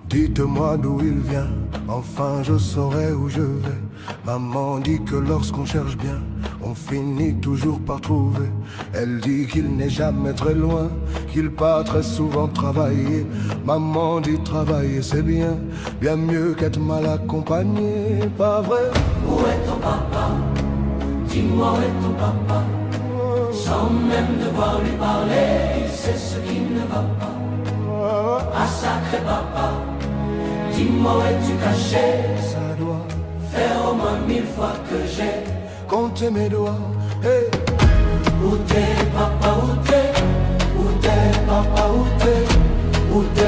Dites-moi d'où il vient, enfin je saurai où je vais. Maman dit que lorsqu'on cherche bien, on finit toujours par trouver. Elle dit qu'il n'est jamais très loin, qu'il part très souvent travailler. Maman dit travailler c'est bien, bien mieux qu'être mal accompagné, pas vrai? Où est ton papa? Dis-moi où est ton papa? Sans même devoir lui parler, il sait ce qui ne va pas. Ah sacré papa, dis-moi où es-tu caché? Ça doit faire au moins 1000 fois que j'ai compté mes doigts. Hey. Où t'es papa, où t'es? Où t'es papa, où t'es? Où t'es